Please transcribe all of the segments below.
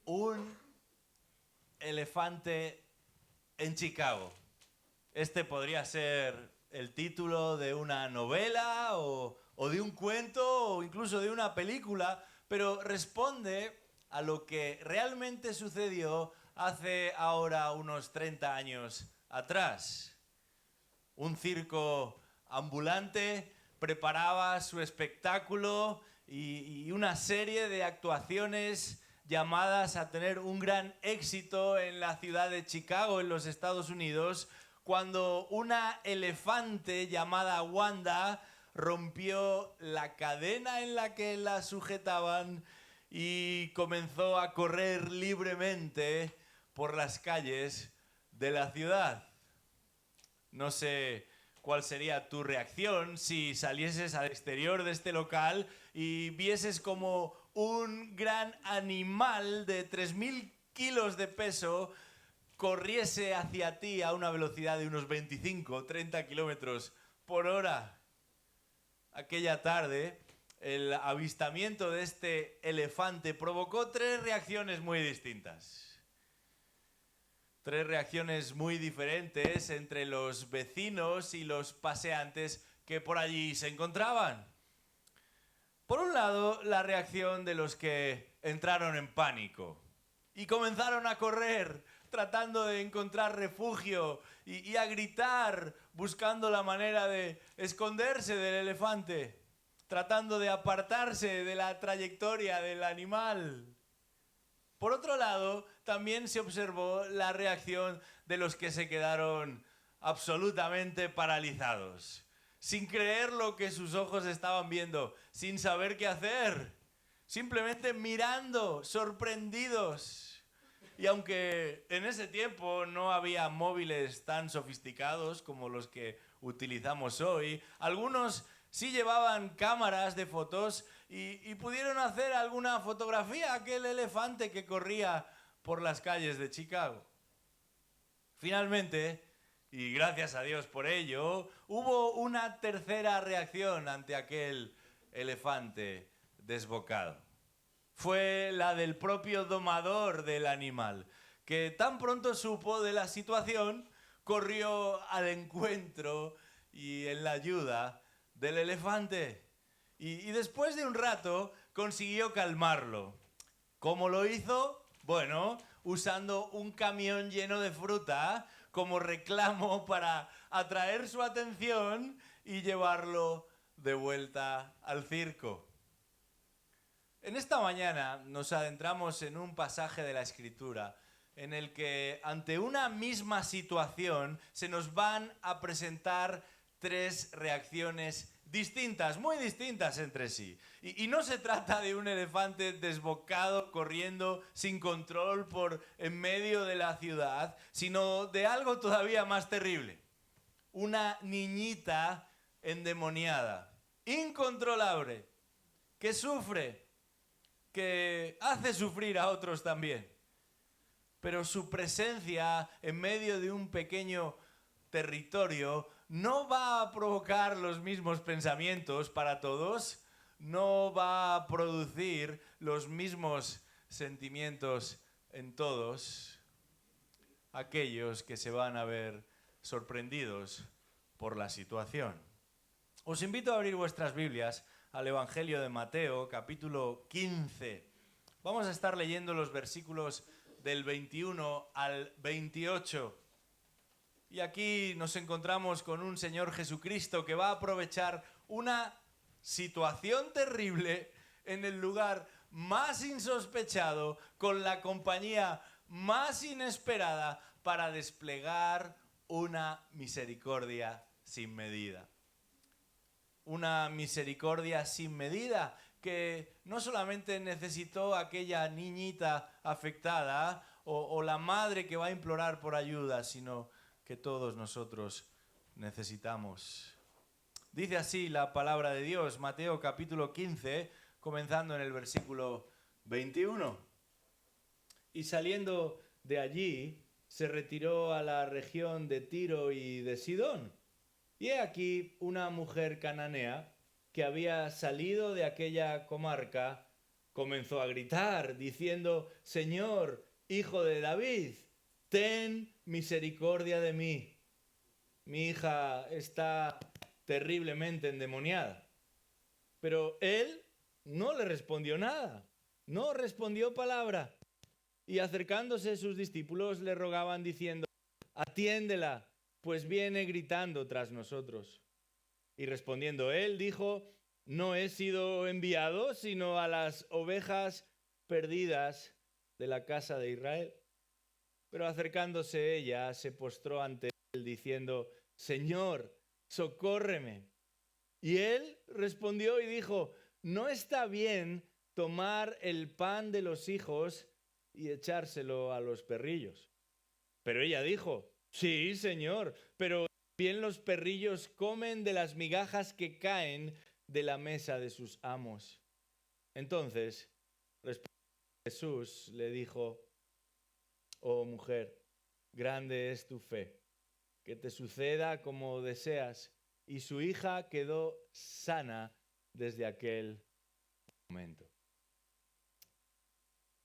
Un elefante en Chicago. Este podría ser el título de una novela o de un cuento o incluso de una película, pero responde a lo que realmente sucedió hace ahora unos 30 años atrás. Un circo ambulante preparaba su espectáculo y una serie de actuaciones llamadas a tener un gran éxito en la ciudad de Chicago, en los Estados Unidos, cuando una elefante llamada Wanda rompió la cadena en la que la sujetaban y comenzó a correr libremente por las calles de la ciudad. No sé cuál sería tu reacción si salieses al exterior de este local y vieses como un gran animal de 3.000 kilos de peso corriese hacia ti a una velocidad de unos 25 o 30 kilómetros por hora. Aquella tarde, el avistamiento de este elefante provocó tres reacciones muy distintas. Tres reacciones muy diferentes entre los vecinos y los paseantes que por allí se encontraban. Por un lado, la reacción de los que entraron en pánico y comenzaron a correr tratando de encontrar refugio y a gritar buscando la manera de esconderse del elefante, tratando de apartarse de la trayectoria del animal. Por otro lado, también se observó la reacción de los que se quedaron absolutamente paralizados, sin creer lo que sus ojos estaban viendo, sin saber qué hacer, simplemente mirando, sorprendidos. Y aunque en ese tiempo no había móviles tan sofisticados como los que utilizamos hoy, algunos sí llevaban cámaras de fotos y pudieron hacer alguna fotografía a aquel elefante que corría por las calles de Chicago. Finalmente, y gracias a Dios por ello, hubo una tercera reacción ante aquel elefante desbocado. Fue la del propio domador del animal, que tan pronto supo de la situación, corrió al encuentro y en la ayuda del elefante. Y después de un rato consiguió calmarlo. ¿Cómo lo hizo? Bueno, usando un camión lleno de fruta como reclamo para atraer su atención y llevarlo de vuelta al circo. En esta mañana nos adentramos en un pasaje de la Escritura en el que ante una misma situación se nos van a presentar tres reacciones distintas, muy distintas entre sí. Y no se trata de un elefante desbocado corriendo sin control por en medio de la ciudad, sino de algo todavía más terrible. Una niñita endemoniada, incontrolable, que sufre, que hace sufrir a otros también. Pero su presencia en medio de un pequeño territorio no va a provocar los mismos pensamientos para todos, no va a producir los mismos sentimientos en todos aquellos que se van a ver sorprendidos por la situación. Os invito a abrir vuestras Biblias al Evangelio de Mateo, capítulo 15. Vamos a estar leyendo los versículos del 21 al 28. Y aquí nos encontramos con un Señor Jesucristo que va a aprovechar una situación terrible en el lugar más insospechado, con la compañía más inesperada, para desplegar una misericordia sin medida. Una misericordia sin medida que no solamente necesitó aquella niñita afectada o la madre que va a implorar por ayuda, sino que todos nosotros necesitamos. Dice así la palabra de Dios, Mateo capítulo 15, comenzando en el versículo 21. Y saliendo de allí, se retiró a la región de Tiro y de Sidón. Y he aquí una mujer cananea que había salido de aquella comarca comenzó a gritar, diciendo: Señor, hijo de David, ten misericordia de mí. Mi hija está terriblemente endemoniada. Pero él no le respondió nada, no respondió palabra. Y acercándose sus discípulos le rogaban diciendo: atiéndela, pues viene gritando tras nosotros. Y respondiendo él dijo: no he sido enviado sino a las ovejas perdidas de la casa de Israel. Pero acercándose ella se postró ante él diciendo: Señor, socórreme. Y él respondió y dijo: no está bien tomar el pan de los hijos y echárselo a los perrillos. Pero ella dijo: sí, Señor, pero bien los perrillos comen de las migajas que caen de la mesa de sus amos. Entonces, respondiendo Jesús, le dijo: oh mujer, grande es tu fe, que te suceda como deseas. Y su hija quedó sana desde aquel momento.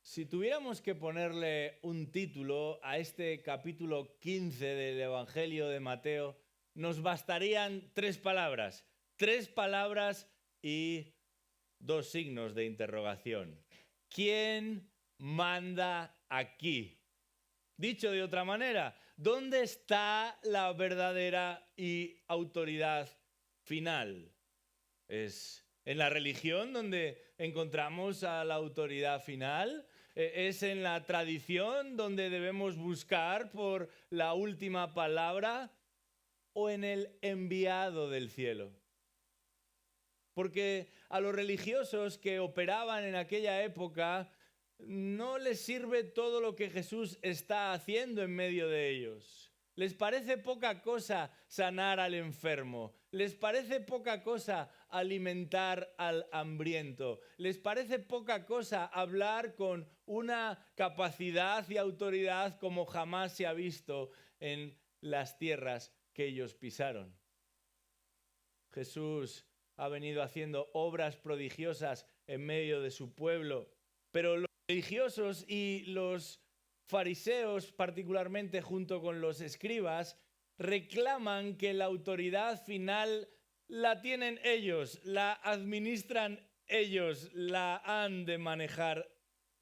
Si tuviéramos que ponerle un título a este capítulo 15 del Evangelio de Mateo, nos bastarían 3 palabras. 3 palabras y 2 signos de interrogación. ¿Quién manda aquí? Dicho de otra manera, ¿dónde está la verdadera y autoridad final? ¿Es en la religión donde encontramos a la autoridad final? ¿Es en la tradición donde debemos buscar por la última palabra? ¿O en el enviado del cielo? Porque a los religiosos que operaban en aquella época no les sirve todo lo que Jesús está haciendo en medio de ellos. Les parece poca cosa sanar al enfermo. Les parece poca cosa alimentar al hambriento. Les parece poca cosa hablar con una capacidad y autoridad como jamás se ha visto en las tierras que ellos pisaron. Jesús ha venido haciendo obras prodigiosas en medio de su pueblo, pero los religiosos y los fariseos, particularmente junto con los escribas, reclaman que la autoridad final la tienen ellos, la administran ellos, la han de manejar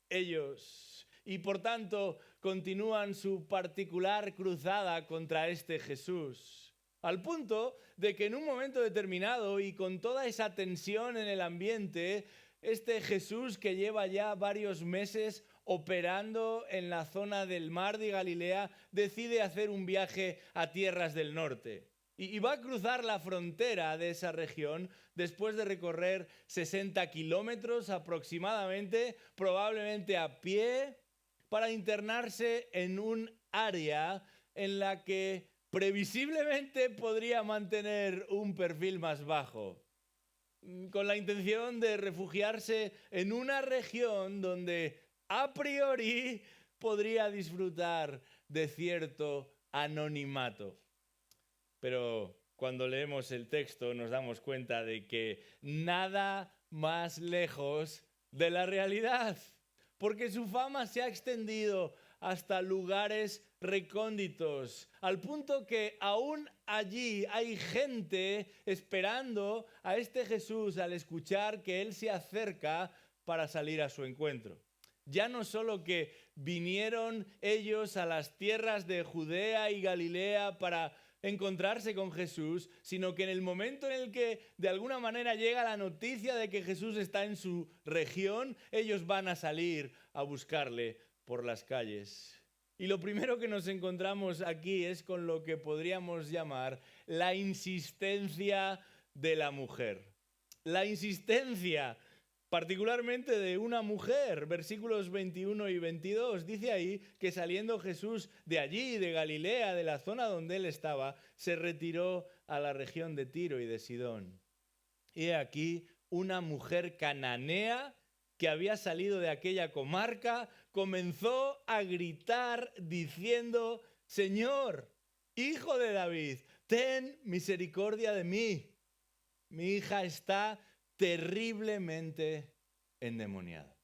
ellos. Y por tanto continúan su particular cruzada contra este Jesús. Al punto de que en un momento determinado y con toda esa tensión en el ambiente, este Jesús que lleva ya varios meses operando en la zona del mar de Galilea, decide hacer un viaje a tierras del norte. Y va a cruzar la frontera de esa región después de recorrer 60 kilómetros aproximadamente, probablemente a pie, para internarse en un área en la que previsiblemente podría mantener un perfil más bajo, con la intención de refugiarse en una región donde a priori podría disfrutar de cierto anonimato. Pero cuando leemos el texto nos damos cuenta de que nada más lejos de la realidad, porque su fama se ha extendido hasta lugares recónditos, al punto que aún allí hay gente esperando a este Jesús al escuchar que Él se acerca para salir a su encuentro. Ya no solo que vinieron ellos a las tierras de Judea y Galilea para encontrarse con Jesús, sino que en el momento en el que de alguna manera llega la noticia de que Jesús está en su región, ellos van a salir a buscarle por las calles. Y lo primero que nos encontramos aquí es con lo que podríamos llamar la insistencia de la mujer. La insistencia particularmente de una mujer. Versículos 21 y 22 dice ahí que saliendo Jesús de allí, de Galilea, de la zona donde él estaba, se retiró a la región de Tiro y de Sidón. Y aquí una mujer cananea que había salido de aquella comarca comenzó a gritar diciendo: Señor, hijo de David, ten misericordia de mí. Mi hija está terriblemente endemoniada.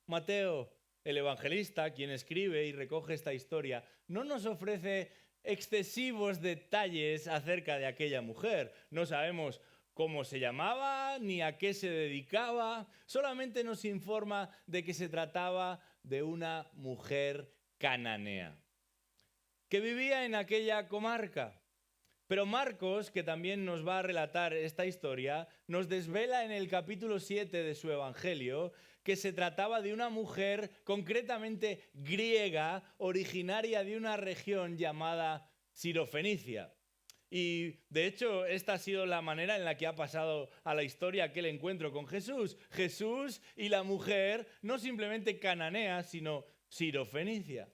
Mateo, el evangelista, quien escribe y recoge esta historia, no nos ofrece excesivos detalles acerca de aquella mujer. No sabemos cómo se llamaba ni a qué se dedicaba, solamente nos informa de que se trataba de una mujer cananea que vivía en aquella comarca. Pero Marcos, que también nos va a relatar esta historia, nos desvela en el capítulo 7 de su Evangelio que se trataba de una mujer concretamente griega, originaria de una región llamada Sirofenicia. Y de hecho, esta ha sido la manera en la que ha pasado a la historia aquel encuentro con Jesús. Jesús y la mujer, no simplemente cananea, sino sirofenicia.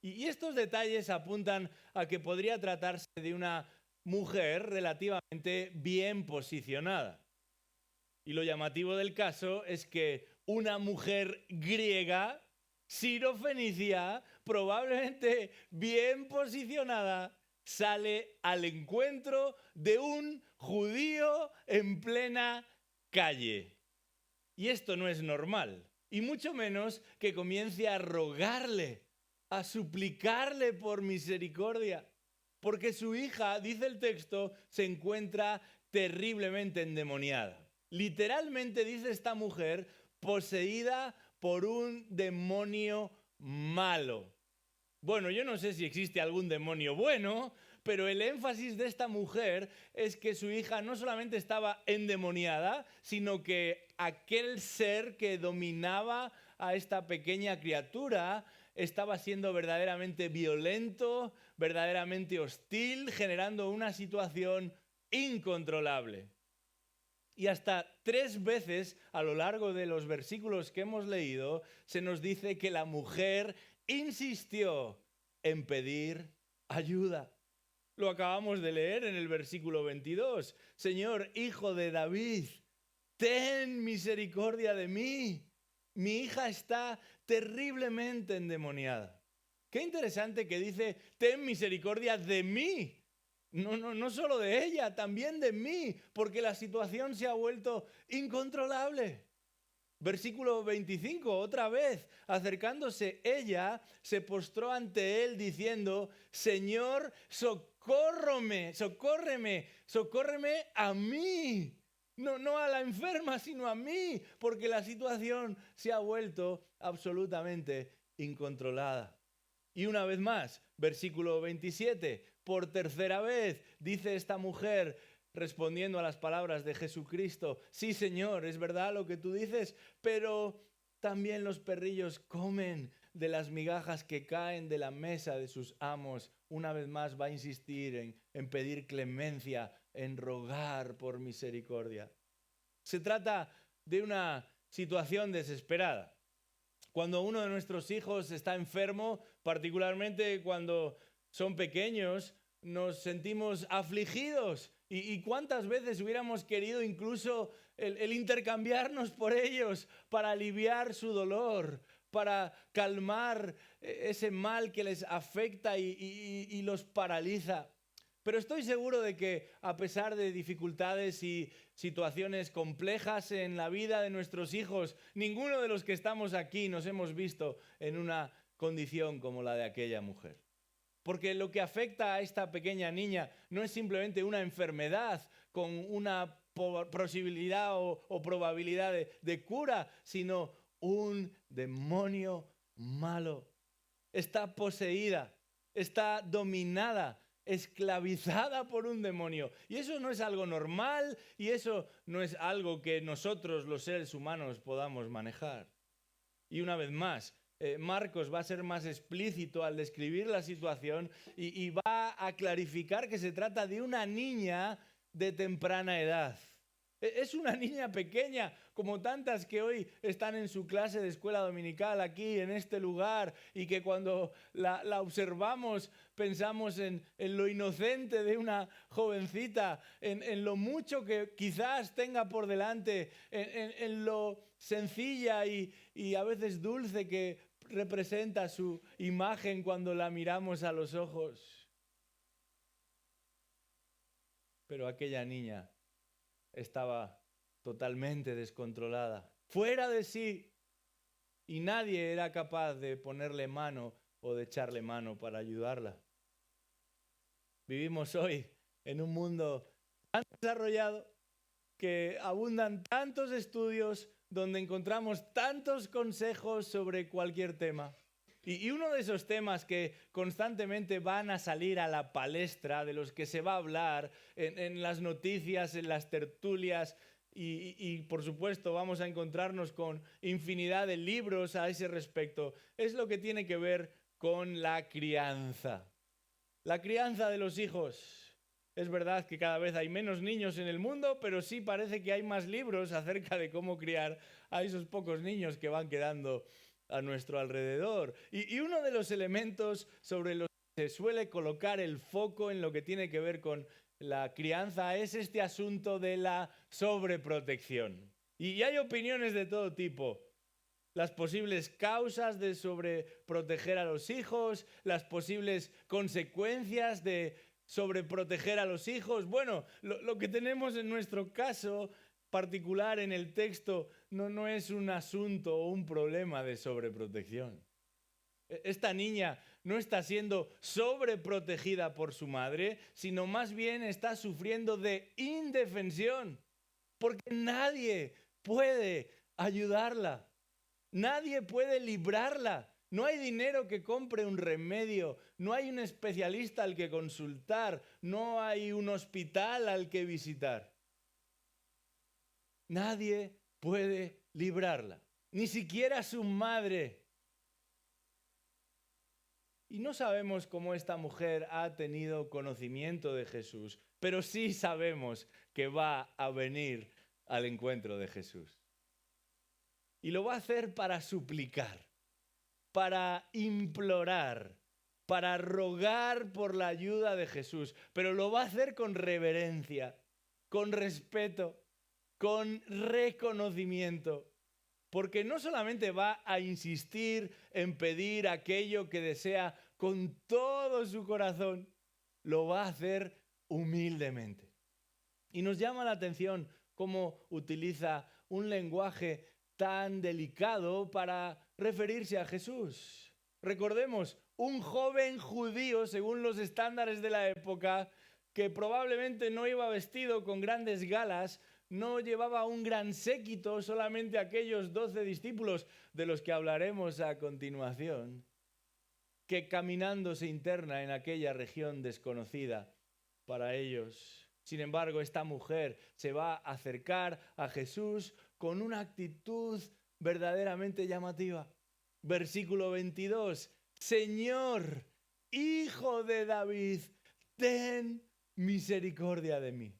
Y estos detalles apuntan a que podría tratarse de una mujer relativamente bien posicionada. Y lo llamativo del caso es que una mujer griega, sirofenicia, probablemente bien posicionada, sale al encuentro de un judío en plena calle. Y esto no es normal, y mucho menos que comience a rogarle, a suplicarle por misericordia, porque su hija, dice el texto, se encuentra terriblemente endemoniada. Literalmente dice esta mujer, poseída por un demonio malo. Bueno, yo no sé si existe algún demonio bueno, pero el énfasis de esta mujer es que su hija no solamente estaba endemoniada, sino que aquel ser que dominaba a esta pequeña criatura estaba siendo verdaderamente violento, verdaderamente hostil, generando una situación incontrolable. Y hasta 3 veces a lo largo de los versículos que hemos leído se nos dice que la mujer insistió en pedir ayuda. Lo acabamos de leer en el versículo 22. Señor, hijo de David, ten misericordia de mí. Mi hija está terriblemente endemoniada. Qué interesante que dice, ten misericordia de mí. No solo de ella, también de mí, porque la situación se ha vuelto incontrolable. Versículo 25, otra vez, acercándose ella, se postró ante él diciendo, Señor, socórreme, socórreme a mí. No a la enferma, sino a mí, porque la situación se ha vuelto absolutamente incontrolada. Y una vez más, versículo 27, por tercera vez, dice esta mujer, respondiendo a las palabras de Jesucristo, sí Señor, es verdad lo que tú dices, pero también los perrillos comen de las migajas que caen de la mesa de sus amos. Una vez más va a insistir en pedir clemencia, en rogar por misericordia. Se trata de una situación desesperada. Cuando uno de nuestros hijos está enfermo, particularmente cuando son pequeños, nos sentimos afligidos. ¿Y cuántas veces hubiéramos querido incluso el intercambiarnos por ellos para aliviar su dolor, para calmar ese mal que les afecta y los paraliza? Pero estoy seguro de que a pesar de dificultades y situaciones complejas en la vida de nuestros hijos, ninguno de los que estamos aquí nos hemos visto en una condición como la de aquella mujer. Porque lo que afecta a esta pequeña niña no es simplemente una enfermedad con una posibilidad o probabilidad de cura, sino un demonio malo. Está poseída, está dominada, esclavizada por un demonio. Y eso no es algo normal y eso no es algo que nosotros los seres humanos podamos manejar. Y una vez más, Marcos va a ser más explícito al describir la situación y va a clarificar que se trata de una niña de temprana edad. Es una niña pequeña, como tantas que hoy están en su clase de escuela dominical aquí, en este lugar, y que cuando la observamos pensamos en lo inocente de una jovencita, en lo mucho que quizás tenga por delante, en lo sencilla y a veces dulce que representa su imagen cuando la miramos a los ojos. Pero aquella niña estaba totalmente descontrolada, fuera de sí. y nadie era capaz de ponerle mano o de echarle mano para ayudarla. Vivimos hoy en un mundo tan desarrollado que abundan tantos estudios donde encontramos tantos consejos sobre cualquier tema. Y uno de esos temas que constantemente van a salir a la palestra, de los que se va a hablar en las noticias, en las tertulias, y por supuesto vamos a encontrarnos con infinidad de libros a ese respecto, es lo que tiene que ver con la crianza. La crianza de los hijos. Es verdad que cada vez hay menos niños en el mundo, pero sí parece que hay más libros acerca de cómo criar a esos pocos niños que van quedando a nuestro alrededor. Y uno de los elementos sobre los que se suele colocar el foco en lo que tiene que ver con la crianza es este asunto de la sobreprotección. Y hay opiniones de todo tipo. Las posibles causas de sobreproteger a los hijos, las posibles consecuencias de sobreproteger a los hijos. Bueno, lo que tenemos en nuestro caso particular en el texto no es un asunto o un problema de sobreprotección. Esta niña no está siendo sobreprotegida por su madre, sino más bien está sufriendo de indefensión, porque nadie puede ayudarla, nadie puede librarla. No hay dinero que compre un remedio, no hay un especialista al que consultar, no hay un hospital al que visitar. Nadie puede librarla, ni siquiera su madre. Y no sabemos cómo esta mujer ha tenido conocimiento de Jesús, pero sí sabemos que va a venir al encuentro de Jesús. Y lo va a hacer para suplicar, para implorar, para rogar por la ayuda de Jesús, pero lo va a hacer con reverencia, con respeto, con reconocimiento, porque no solamente va a insistir en pedir aquello que desea con todo su corazón, lo va a hacer humildemente. Y nos llama la atención cómo utiliza un lenguaje tan delicado para referirse a Jesús. Recordemos, un joven judío, según los estándares de la época, que probablemente no iba vestido con grandes galas, no llevaba un gran séquito, solamente aquellos 12 discípulos de los que hablaremos a continuación, que caminando se interna en aquella región desconocida para ellos. Sin embargo, esta mujer se va a acercar a Jesús con una actitud verdaderamente llamativa. Versículo 22, Señor, Hijo de David, ten misericordia de mí.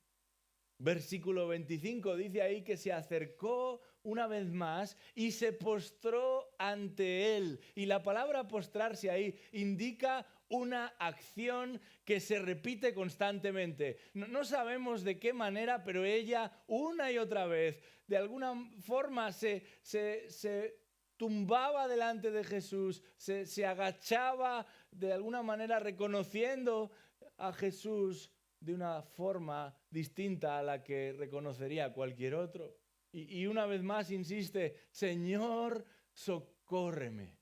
Versículo 25 dice ahí que se acercó una vez más y se postró ante él. Y la palabra postrarse ahí indica una acción que se repite constantemente. No sabemos de qué manera, pero ella una y otra vez, de alguna forma se tumbaba delante de Jesús, se agachaba de alguna manera reconociendo a Jesús de una forma distinta a la que reconocería cualquier otro. Y una vez más insiste, Señor, socórreme.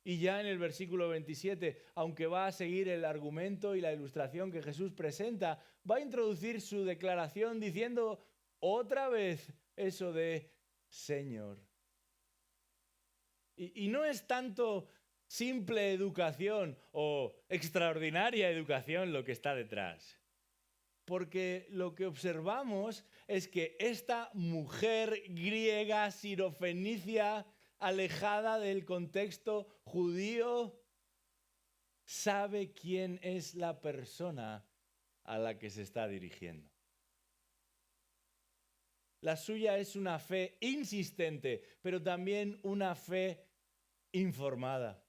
Y ya en el versículo 27, aunque va a seguir el argumento y la ilustración que Jesús presenta, va a introducir su declaración diciendo otra vez eso de Señor. Y no es tanto simple educación o extraordinaria educación lo que está detrás. Porque lo que observamos es que esta mujer griega sirofenicia, alejada del contexto judío, sabe quién es la persona a la que se está dirigiendo. La suya es una fe insistente, pero también una fe informada.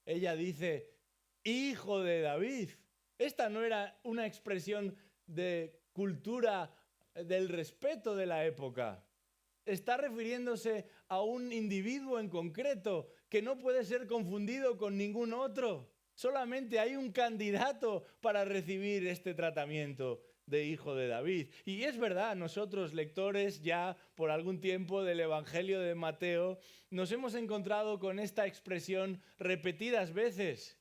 Ella dice, Hijo de David. Esta no era una expresión de cultura del respeto de la época. Está refiriéndose a un individuo en concreto que no puede ser confundido con ningún otro. Solamente hay un candidato para recibir este tratamiento de hijo de David. Y es verdad, nosotros lectores ya por algún tiempo del Evangelio de Mateo nos hemos encontrado con esta expresión repetidas veces.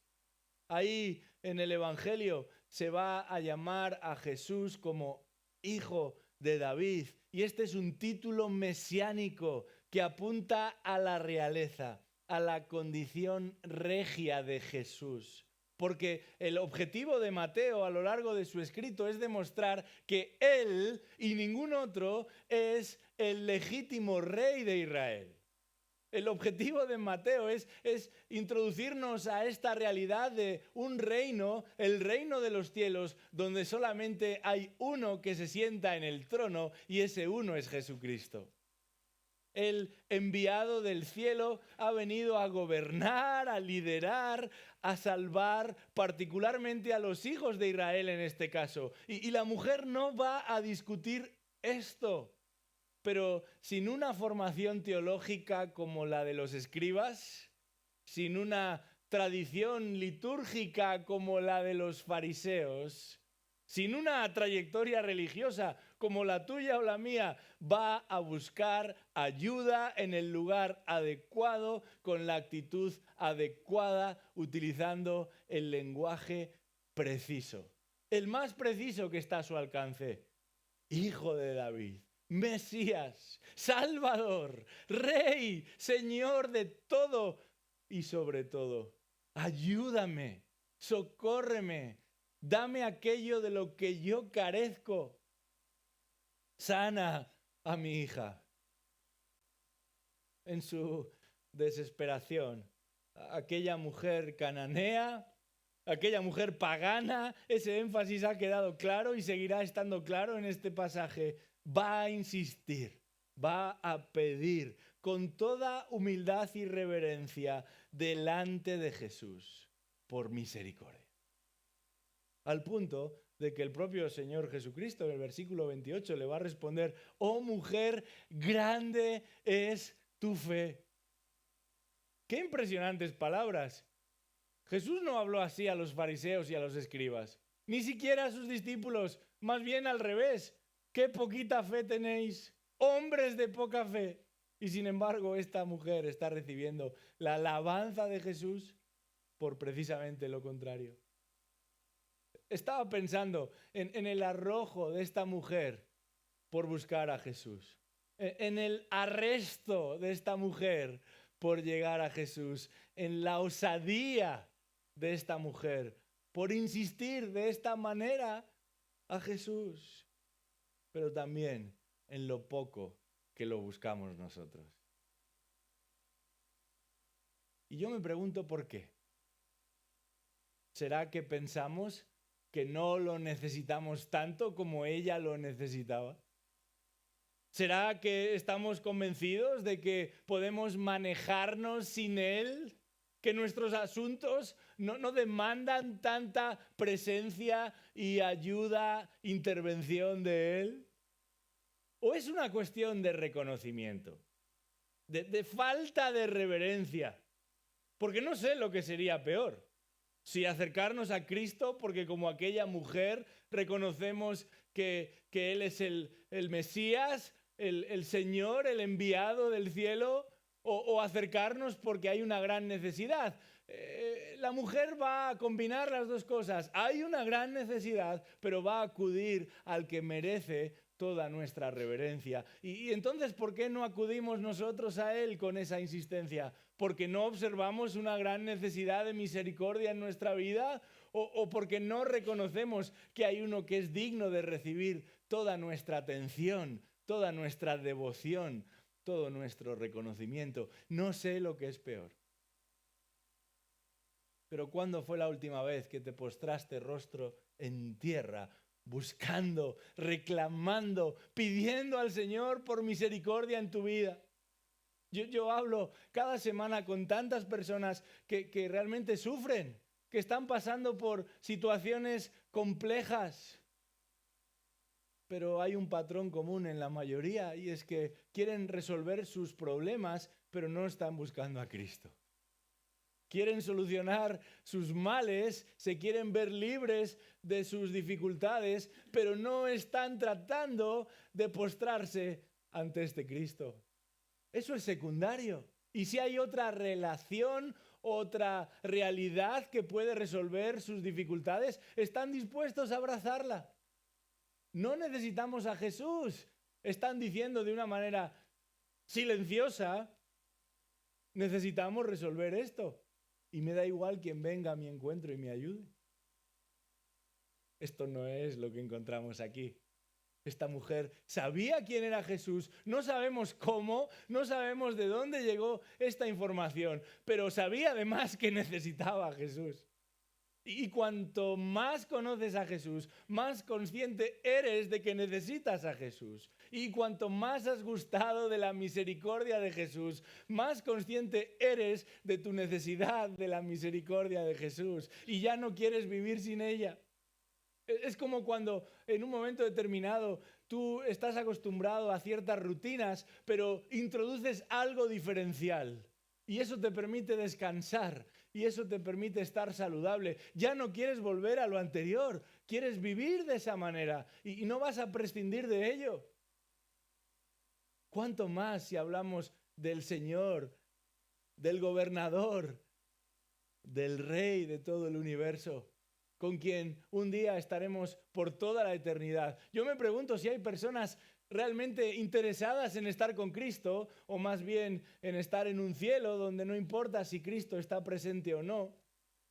Ahí en el Evangelio se va a llamar a Jesús como hijo de David. Y este es un título mesiánico que apunta a la realeza, a la condición regia de Jesús. Porque el objetivo de Mateo a lo largo de su escrito es demostrar que él y ningún otro es el legítimo rey de Israel. El objetivo de Mateo es introducirnos a esta realidad de un reino, el reino de los cielos, donde solamente hay uno que se sienta en el trono y ese uno es Jesucristo. El enviado del cielo ha venido a gobernar, a liderar, a salvar, particularmente a los hijos de Israel en este caso. Y la mujer no va a discutir esto. Pero sin una formación teológica como la de los escribas, sin una tradición litúrgica como la de los fariseos, sin una trayectoria religiosa como la tuya o la mía, va a buscar ayuda en el lugar adecuado, con la actitud adecuada, utilizando el lenguaje preciso. El más preciso que está a su alcance. Hijo de David. Mesías, Salvador, Rey, Señor de todo y sobre todo, ayúdame, socórreme, dame aquello de lo que yo carezco. Sana a mi hija. En su desesperación, aquella mujer cananea, aquella mujer pagana, ese énfasis ha quedado claro y seguirá estando claro en este pasaje. Va a insistir, va a pedir con toda humildad y reverencia delante de Jesús por misericordia. Al punto de que el propio Señor Jesucristo en el versículo 28 le va a responder: oh mujer, grande es tu fe. Qué impresionantes palabras. Jesús no habló así a los fariseos y a los escribas, ni siquiera a sus discípulos, más bien al revés. ¡Qué poquita fe tenéis, hombres de poca fe! Y sin embargo, esta mujer está recibiendo la alabanza de Jesús por precisamente lo contrario. Estaba pensando en el arrojo de esta mujer por buscar a Jesús, en el arresto de esta mujer por llegar a Jesús, en la osadía de esta mujer por insistir de esta manera a Jesús, pero también en lo poco que lo buscamos nosotros. Y yo me pregunto por qué. ¿Será que pensamos que no lo necesitamos tanto como ella lo necesitaba? ¿Será que estamos convencidos de que podemos manejarnos sin él? ¿Que nuestros asuntos no demandan tanta presencia y ayuda, intervención de él? ¿O es una cuestión de reconocimiento, de falta de reverencia? Porque no sé lo que sería peor. Si acercarnos a Cristo porque como aquella mujer reconocemos que Él es el Mesías, el Señor, el enviado del cielo, o acercarnos porque hay una gran necesidad. La mujer va a combinar las dos cosas. Hay una gran necesidad, pero va a acudir al que merece toda nuestra reverencia. Y entonces, ¿por qué no acudimos nosotros a Él con esa insistencia? ¿Porque no observamos una gran necesidad de misericordia en nuestra vida? ¿O porque no reconocemos que hay uno que es digno de recibir toda nuestra atención, toda nuestra devoción, todo nuestro reconocimiento? No sé lo que es peor. Pero ¿cuándo fue la última vez que te postraste rostro en tierra, buscando, reclamando, pidiendo al Señor por misericordia en tu vida? Yo hablo cada semana con tantas personas que realmente sufren, que están pasando por situaciones complejas. Pero hay un patrón común en la mayoría y es que quieren resolver sus problemas, pero no están buscando a Cristo. quieren solucionar sus males, se quieren ver libres de sus dificultades, pero no están tratando de postrarse ante este Cristo. Eso es secundario. Y si hay otra relación, otra realidad que puede resolver sus dificultades, están dispuestos a abrazarla. No necesitamos a Jesús. Están diciendo de una manera silenciosa, necesitamos resolver esto. Y me da igual quien venga a mi encuentro y me ayude. Esto no es lo que encontramos aquí. Esta mujer sabía quién era Jesús. No sabemos cómo, no sabemos de dónde llegó esta información, pero sabía además que necesitaba a Jesús. Y cuanto más conoces a Jesús, más consciente eres de que necesitas a Jesús. Y cuanto más has gustado de la misericordia de Jesús, más consciente eres de tu necesidad de la misericordia de Jesús. Y ya no quieres vivir sin ella. Es como cuando en un momento determinado tú estás acostumbrado a ciertas rutinas, pero introduces algo diferencial. Y eso te permite descansar. Y eso te permite estar saludable. Ya no quieres volver a lo anterior. Quieres vivir de esa manera. Y no vas a prescindir de ello. ¿Cuánto más si hablamos del Señor, del gobernador, del Rey de todo el universo, con quien un día estaremos por toda la eternidad? Yo me pregunto si hay personas realmente interesadas en estar con Cristo, o más bien en estar en un cielo donde no importa si Cristo está presente o no,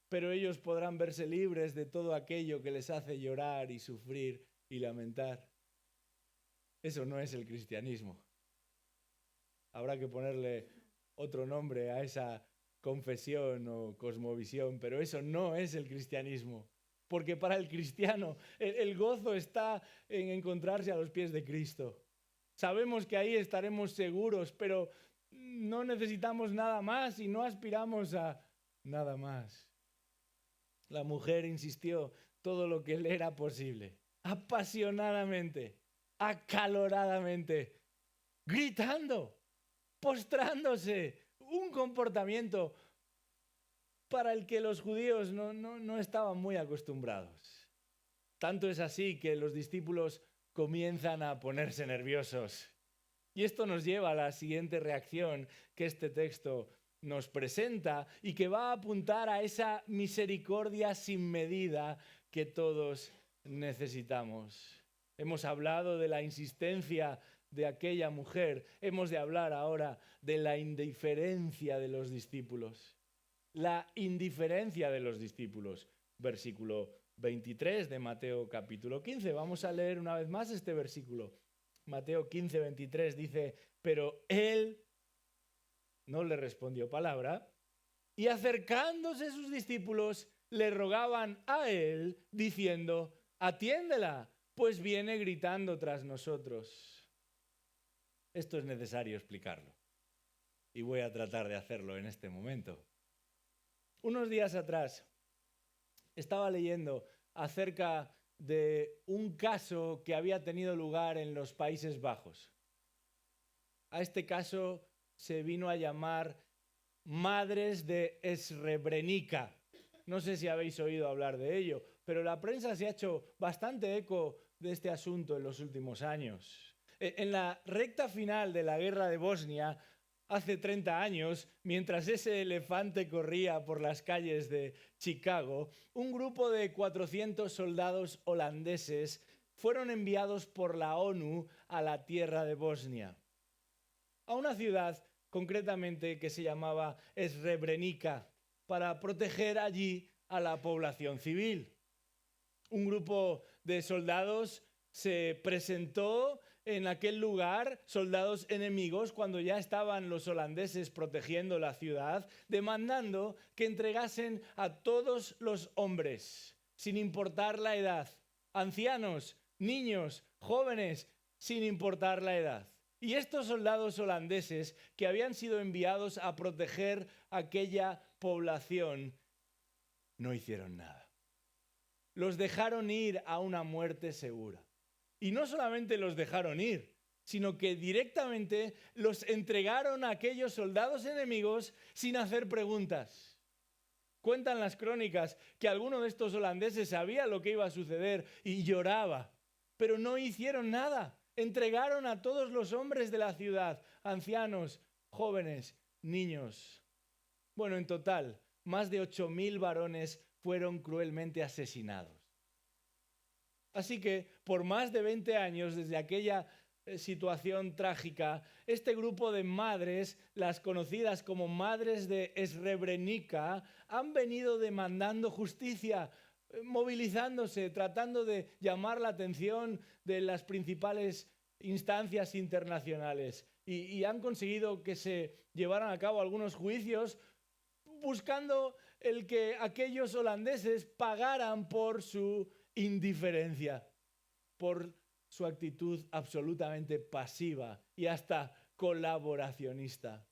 pero ellos podrán verse libres de todo aquello que les hace llorar y sufrir y lamentar. Eso no es el cristianismo. Habrá que ponerle otro nombre a esa confesión o cosmovisión, pero eso no es el cristianismo. Porque para el cristiano el gozo está en encontrarse a los pies de Cristo. Sabemos que ahí estaremos seguros, pero no necesitamos nada más y no aspiramos a nada más. La mujer insistió todo lo que le era posible, apasionadamente, acaloradamente, gritando, postrándose, un comportamiento para el que los judíos no estaban muy acostumbrados. Tanto es así que los discípulos comienzan a ponerse nerviosos. Y esto nos lleva a la siguiente reacción que este texto nos presenta y que va a apuntar a esa misericordia sin medida que todos necesitamos. Hemos hablado de la insistencia de aquella mujer. Hemos de hablar ahora de la indiferencia de los discípulos. La indiferencia de los discípulos. Versículo 23 de Mateo capítulo 15. Vamos a leer una vez más este versículo. Mateo 15, 23 dice: pero él no le respondió palabra, y acercándose sus discípulos le rogaban a él, diciendo: atiéndela, pues viene gritando tras nosotros. Esto es necesario explicarlo, y voy a tratar de hacerlo en este momento. Unos días atrás estaba leyendo acerca de un caso que había tenido lugar en los Países Bajos. A este caso se vino a llamar Madres de Srebrenica. No sé si habéis oído hablar de ello, pero la prensa se ha hecho bastante eco de este asunto en los últimos años. En la recta final de la guerra de Bosnia, hace 30 años, mientras ese elefante corría por las calles de Chicago, un grupo de 400 soldados holandeses fueron enviados por la ONU a la tierra de Bosnia, a una ciudad concretamente que se llamaba Srebrenica, para proteger allí a la población civil. Un grupo de soldados se presentó en aquel lugar, soldados enemigos, cuando ya estaban los holandeses protegiendo la ciudad, demandando que entregasen a todos los hombres, sin importar la edad, ancianos, niños, jóvenes, sin importar la edad. Y estos soldados holandeses que habían sido enviados a proteger aquella población no hicieron nada. Los dejaron ir a una muerte segura. Y no solamente los dejaron ir, sino que directamente los entregaron a aquellos soldados enemigos sin hacer preguntas. Cuentan las crónicas que alguno de estos holandeses sabía lo que iba a suceder y lloraba, pero no hicieron nada. Entregaron a todos los hombres de la ciudad, ancianos, jóvenes, niños. Bueno, en total, más de 8.000 varones fueron cruelmente asesinados. Así que, por más de 20 años desde aquella situación trágica, este grupo de madres, las conocidas como madres de Srebrenica, han venido demandando justicia, movilizándose, tratando de llamar la atención de las principales instancias internacionales y han conseguido que se llevaran a cabo algunos juicios buscando el que aquellos holandeses pagaran por su indiferencia, por su actitud absolutamente pasiva y hasta colaboracionista.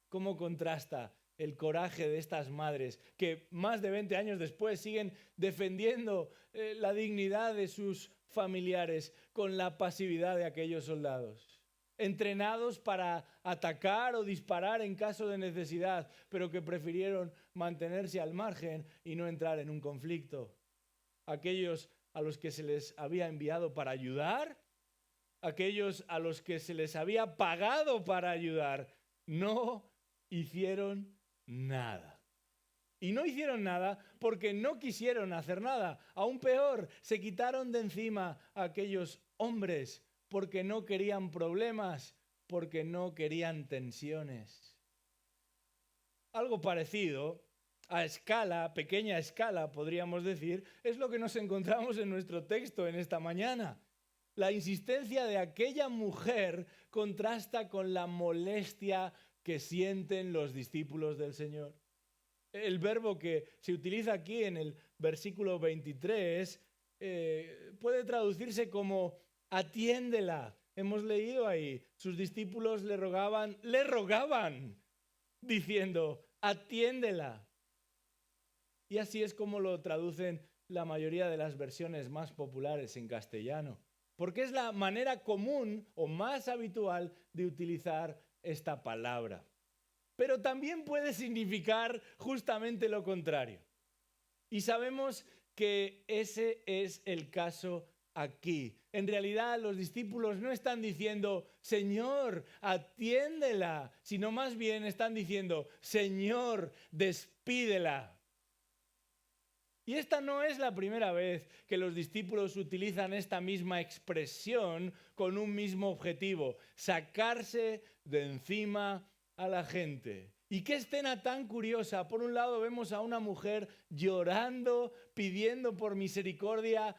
¿Cómo contrasta el coraje de estas madres que más de 20 años después siguen defendiendo la dignidad de sus familiares con la pasividad de aquellos soldados? Entrenados para atacar o disparar en caso de necesidad, pero que prefirieron mantenerse al margen y no entrar en un conflicto. Aquellos a los que se les había enviado para ayudar, aquellos a los que se les había pagado para ayudar, no hicieron nada. Y no hicieron nada porque no quisieron hacer nada. Aún peor, se quitaron de encima a aquellos hombres porque no querían problemas, porque no querían tensiones. Algo parecido, a escala, pequeña escala, podríamos decir, es lo que nos encontramos en nuestro texto en esta mañana. La insistencia de aquella mujer contrasta con la molestia que sienten los discípulos del Señor. El verbo que se utiliza aquí en el versículo 23 puede traducirse como atiéndela. Hemos leído ahí, sus discípulos le rogaban, diciendo, atiéndela. Y así es como lo traducen la mayoría de las versiones más populares en castellano, porque es la manera común o más habitual de utilizar esta palabra. Pero también puede significar justamente lo contrario. Y sabemos que ese es el caso aquí. En realidad los discípulos no están diciendo, Señor, atiéndela, sino más bien están diciendo, Señor, despídela. Y esta no es la primera vez que los discípulos utilizan esta misma expresión con un mismo objetivo, sacarse de encima a la gente. Y qué escena tan curiosa. Por un lado vemos a una mujer llorando, pidiendo por misericordia,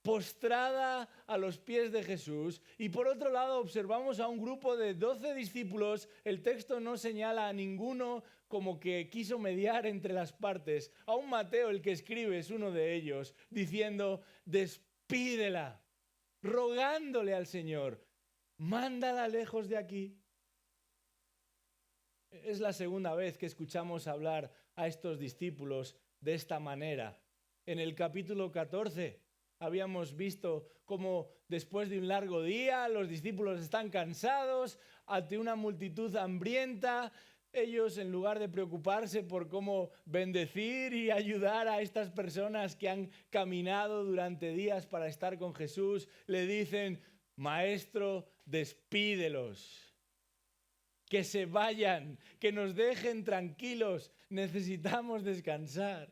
postrada a los pies de Jesús. Y por otro lado observamos a un grupo de 12 discípulos. El texto no señala a ninguno como que quiso mediar entre las partes. Aún Mateo, el que escribe, es uno de ellos, diciendo, despídela, rogándole al Señor, mándala lejos de aquí. Es la segunda vez que escuchamos hablar a estos discípulos de esta manera. En el capítulo 14 habíamos visto cómo después de un largo día los discípulos están cansados ante una multitud hambrienta. Ellos, en lugar de preocuparse por cómo bendecir y ayudar a estas personas que han caminado durante días para estar con Jesús, le dicen, Maestro, despídelos. Que se vayan, que nos dejen tranquilos, necesitamos descansar.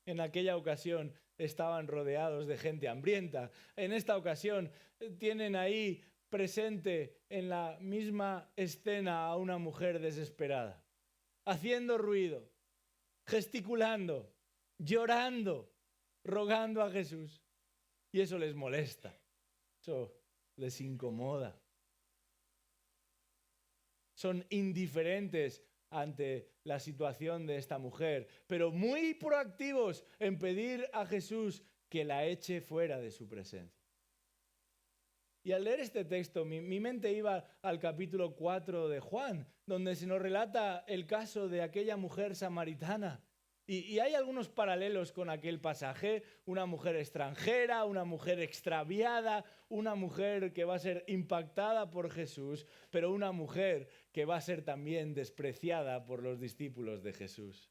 En aquella ocasión estaban rodeados de gente hambrienta. En esta ocasión tienen ahí presente en la misma escena a una mujer desesperada, haciendo ruido, gesticulando, llorando, rogando a Jesús. Y eso les molesta, eso les incomoda. Son indiferentes ante la situación de esta mujer, pero muy proactivos en pedir a Jesús que la eche fuera de su presencia. Y al leer este texto, mi mente iba al capítulo 4 de Juan, donde se nos relata el caso de aquella mujer samaritana Y hay algunos paralelos con aquel pasaje, una mujer extranjera, una mujer extraviada, una mujer que va a ser impactada por Jesús, pero una mujer que va a ser también despreciada por los discípulos de Jesús.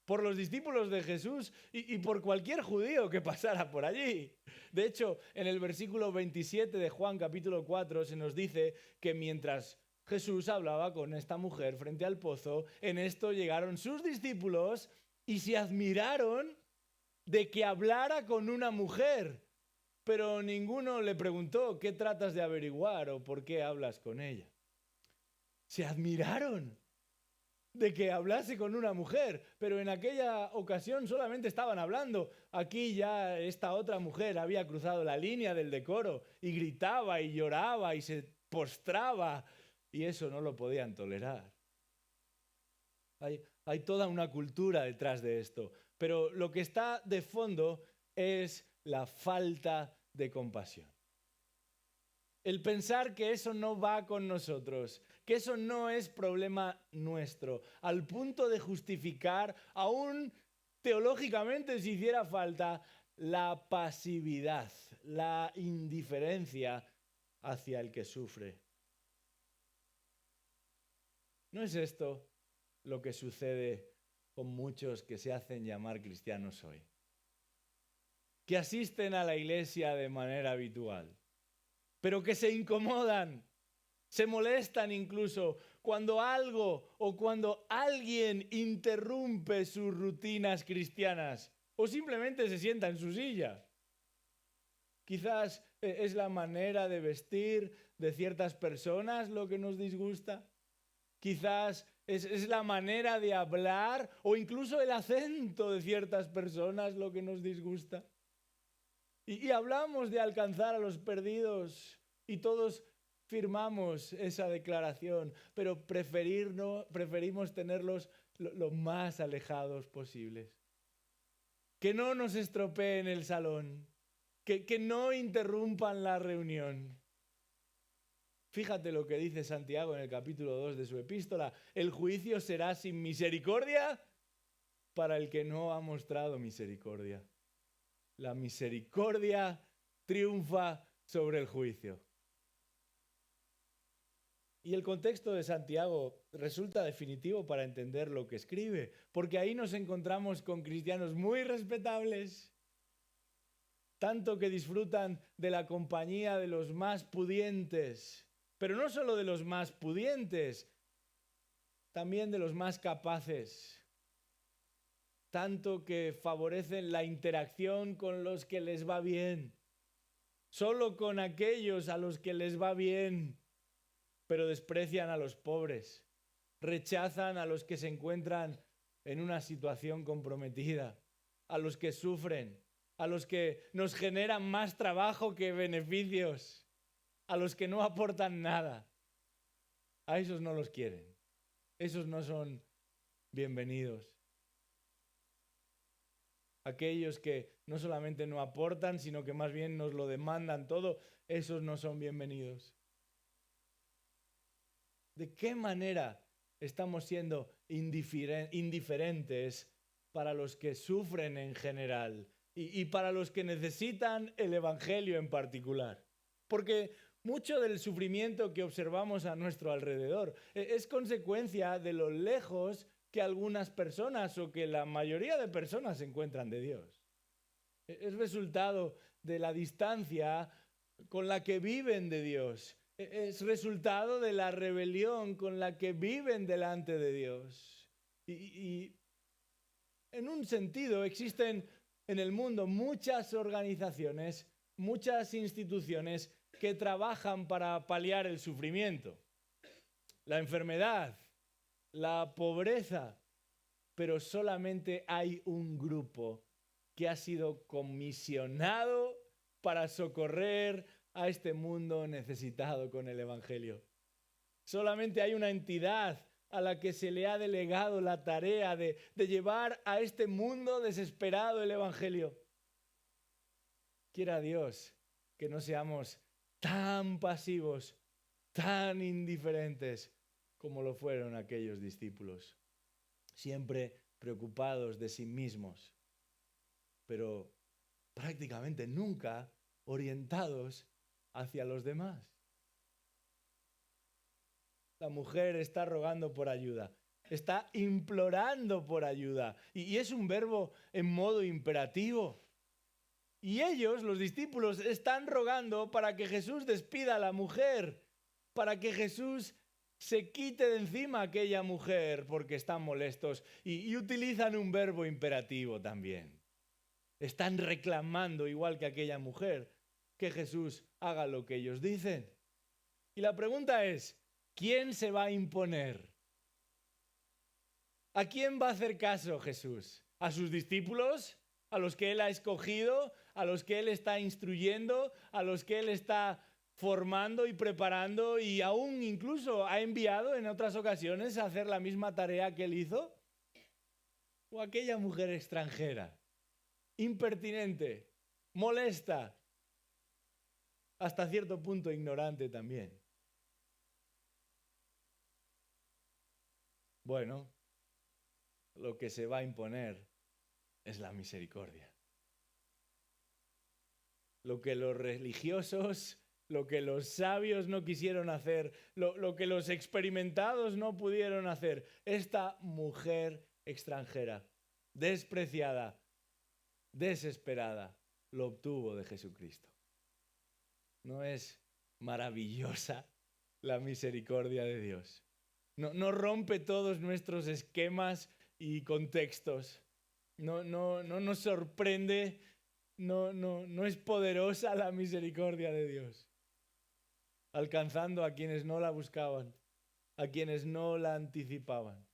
Por los discípulos de Jesús y por cualquier judío que pasara por allí. De hecho, en el versículo 27 de Juan capítulo 4 se nos dice que mientras Jesús hablaba con esta mujer frente al pozo, en esto llegaron sus discípulos y se admiraron de que hablara con una mujer. Pero ninguno le preguntó, ¿qué tratas de averiguar o por qué hablas con ella? Se admiraron de que hablase con una mujer, pero en aquella ocasión solamente estaban hablando. Aquí ya esta otra mujer había cruzado la línea del decoro y gritaba y lloraba y se postraba y eso no lo podían tolerar. Hay toda una cultura detrás de esto, pero lo que está de fondo es la falta de compasión. El pensar que eso no va con nosotros, que eso no es problema nuestro, al punto de justificar, aún teológicamente si hiciera falta, la pasividad, la indiferencia hacia el que sufre. ¿No es esto lo que sucede con muchos que se hacen llamar cristianos hoy? Que asisten a la iglesia de manera habitual, pero que se incomodan, se molestan incluso cuando algo o cuando alguien interrumpe sus rutinas cristianas o simplemente se sienta en su silla. Quizás es la manera de vestir de ciertas personas lo que nos disgusta. Quizás es la manera de hablar o incluso el acento de ciertas personas lo que nos disgusta. Y hablamos de alcanzar a los perdidos y todos firmamos esa declaración, pero preferimos tenerlos lo más alejados posibles. Que no nos estropeen el salón, que no interrumpan la reunión. Fíjate lo que dice Santiago en el capítulo 2 de su epístola. El juicio será sin misericordia para el que no ha mostrado misericordia. La misericordia triunfa sobre el juicio. Y el contexto de Santiago resulta definitivo para entender lo que escribe, porque ahí nos encontramos con cristianos muy respetables, tanto que disfrutan de la compañía de los más pudientes, pero no solo de los más pudientes, también de los más capaces, tanto que favorecen la interacción con los que les va bien, solo con aquellos a los que les va bien, pero desprecian a los pobres, rechazan a los que se encuentran en una situación comprometida, a los que sufren, a los que nos generan más trabajo que beneficios, a los que no aportan nada. A esos no los quieren, esos no son bienvenidos. Aquellos que no solamente no aportan, sino que más bien nos lo demandan todo, esos no son bienvenidos. ¿De qué manera estamos siendo indiferentes para los que sufren en general y para los que necesitan el Evangelio en particular? Porque mucho del sufrimiento que observamos a nuestro alrededor es consecuencia de lo lejos que algunas personas o que la mayoría de personas se encuentran de Dios. Es resultado de la distancia con la que viven de Dios. Es resultado de la rebelión con la que viven delante de Dios. Y en un sentido existen en el mundo muchas organizaciones, muchas instituciones que trabajan para paliar el sufrimiento, la enfermedad, la pobreza, pero solamente hay un grupo que ha sido comisionado para socorrer a este mundo necesitado con el Evangelio. Solamente hay una entidad a la que se le ha delegado la tarea de llevar a este mundo desesperado el Evangelio. Quiera Dios que no seamos tan pasivos, tan indiferentes como lo fueron aquellos discípulos. Siempre preocupados de sí mismos, pero prácticamente nunca orientados hacia los demás. La mujer está rogando por ayuda, está implorando por ayuda, y es un verbo en modo imperativo. Y ellos, los discípulos, están rogando para que Jesús despida a la mujer, para que Jesús se quite de encima a aquella mujer porque están molestos y utilizan un verbo imperativo también. Están reclamando, igual que aquella mujer, que Jesús haga lo que ellos dicen. Y la pregunta es, ¿quién se va a imponer? ¿A quién va a hacer caso Jesús? ¿A sus discípulos? ¿A los que Él ha escogido? ¿A los que Él está instruyendo? ¿A los que Él está formando y preparando y aún incluso ha enviado en otras ocasiones a hacer la misma tarea que Él hizo? ¿O aquella mujer extranjera, impertinente, molesta, hasta cierto punto ignorante también? Bueno, lo que se va a imponer es la misericordia. Lo que los religiosos, lo que los sabios no quisieron hacer, lo que los experimentados no pudieron hacer, esta mujer extranjera, despreciada, desesperada, lo obtuvo de Jesucristo. ¿No es maravillosa la misericordia de Dios? No rompe todos nuestros esquemas y contextos. No nos sorprende, no es poderosa la misericordia de Dios, alcanzando a quienes no la buscaban, a quienes no la anticipaban.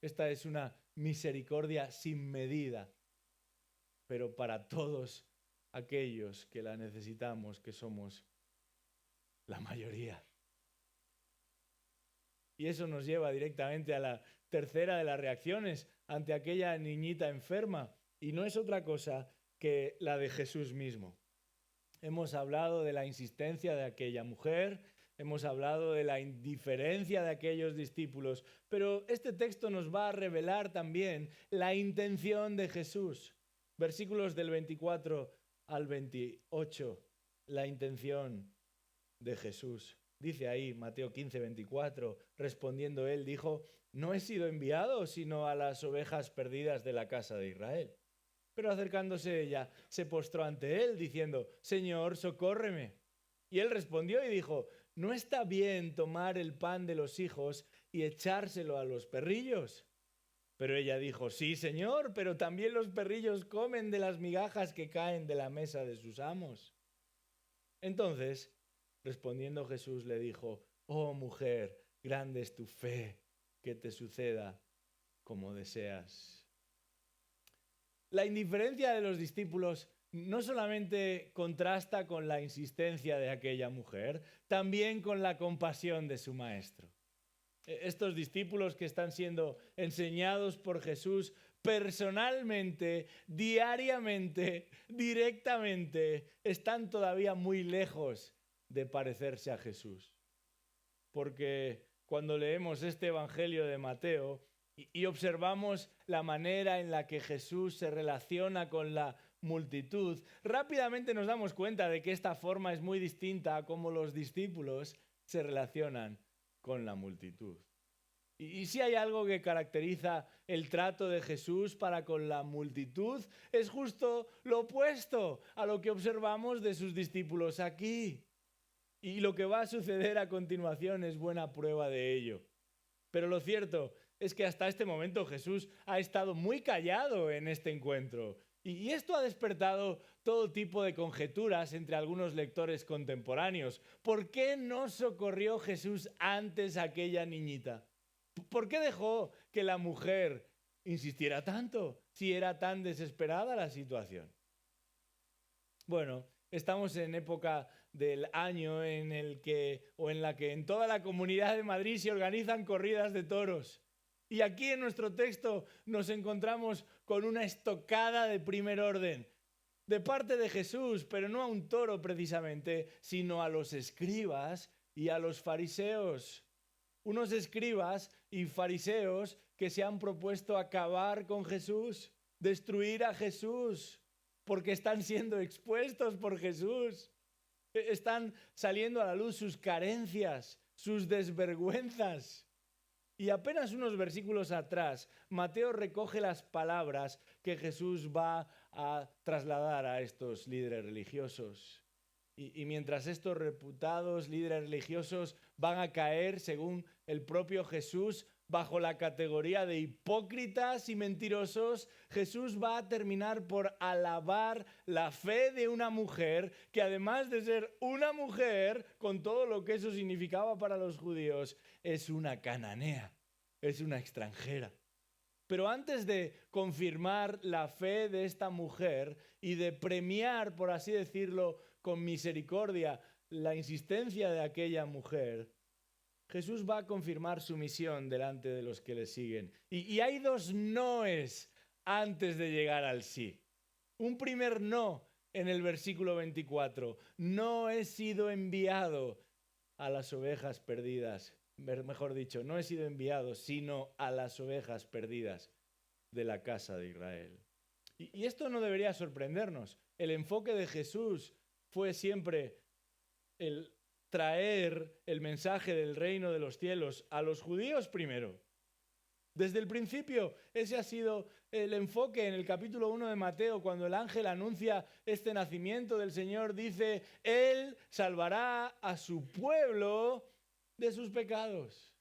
Esta es una misericordia sin medida, pero para todos aquellos que la necesitamos, que somos la mayoría. Y eso nos lleva directamente a la tercera de las reacciones ante aquella niñita enferma. Y no es otra cosa que la de Jesús mismo. Hemos hablado de la insistencia de aquella mujer, hemos hablado de la indiferencia de aquellos discípulos, pero este texto nos va a revelar también la intención de Jesús. Versículos del 24 al 28, la intención de Jesús. Dice ahí, Mateo 15, 24, respondiendo él, dijo, no he sido enviado sino a las ovejas perdidas de la casa de Israel. Pero acercándose ella, se postró ante él, diciendo, Señor, socórreme. Y él respondió y dijo, ¿no está bien tomar el pan de los hijos y echárselo a los perrillos? Pero ella dijo, sí, Señor, pero también los perrillos comen de las migajas que caen de la mesa de sus amos. Entonces, respondiendo Jesús le dijo, oh mujer, grande es tu fe, que te suceda como deseas. La indiferencia de los discípulos no solamente contrasta con la insistencia de aquella mujer, también con la compasión de su maestro. Estos discípulos que están siendo enseñados por Jesús personalmente, diariamente, directamente, están todavía muy lejos de parecerse a Jesús. Porque cuando leemos este Evangelio de Mateo y observamos la manera en la que Jesús se relaciona con la multitud, rápidamente nos damos cuenta de que esta forma es muy distinta a cómo los discípulos se relacionan con la multitud. Y si hay algo que caracteriza el trato de Jesús para con la multitud, es justo lo opuesto a lo que observamos de sus discípulos aquí. Y lo que va a suceder a continuación es buena prueba de ello. Pero lo cierto es que hasta este momento Jesús ha estado muy callado en este encuentro. Y esto ha despertado todo tipo de conjeturas entre algunos lectores contemporáneos. ¿Por qué no socorrió Jesús antes a aquella niñita? ¿Por qué dejó que la mujer insistiera tanto si era tan desesperada la situación? Bueno, estamos en época del año en la que en toda la Comunidad de Madrid se organizan corridas de toros. Y aquí en nuestro texto nos encontramos con una estocada de primer orden, de parte de Jesús, pero no a un toro precisamente, sino a los escribas y a los fariseos. unos escribas y fariseos que se han propuesto acabar con Jesús, destruir a Jesús, porque están siendo expuestos por Jesús. Están saliendo a la luz sus carencias, sus desvergüenzas. Y apenas unos versículos atrás, Mateo recoge las palabras que Jesús va a trasladar a estos líderes religiosos. Y mientras estos reputados líderes religiosos van a caer, según el propio Jesús, bajo la categoría de hipócritas y mentirosos, Jesús va a terminar por alabar la fe de una mujer que, además de ser una mujer, con todo lo que eso significaba para los judíos, es una cananea, es una extranjera. Pero antes de confirmar la fe de esta mujer y de premiar, por así decirlo, con misericordia la insistencia de aquella mujer, Jesús va a confirmar su misión delante de los que le siguen. Y hay dos noes antes de llegar al sí. Un primer no en el versículo 24. No he sido enviado a las ovejas perdidas. Mejor dicho, no he sido enviado, sino a las ovejas perdidas de la casa de Israel. Y esto no debería sorprendernos. El enfoque de Jesús fue siempre el traer el mensaje del reino de los cielos a los judíos primero. Desde el principio, ese ha sido el enfoque. En el capítulo 1 de Mateo, cuando el ángel anuncia este nacimiento del Señor, dice: Él salvará a su pueblo de sus pecados.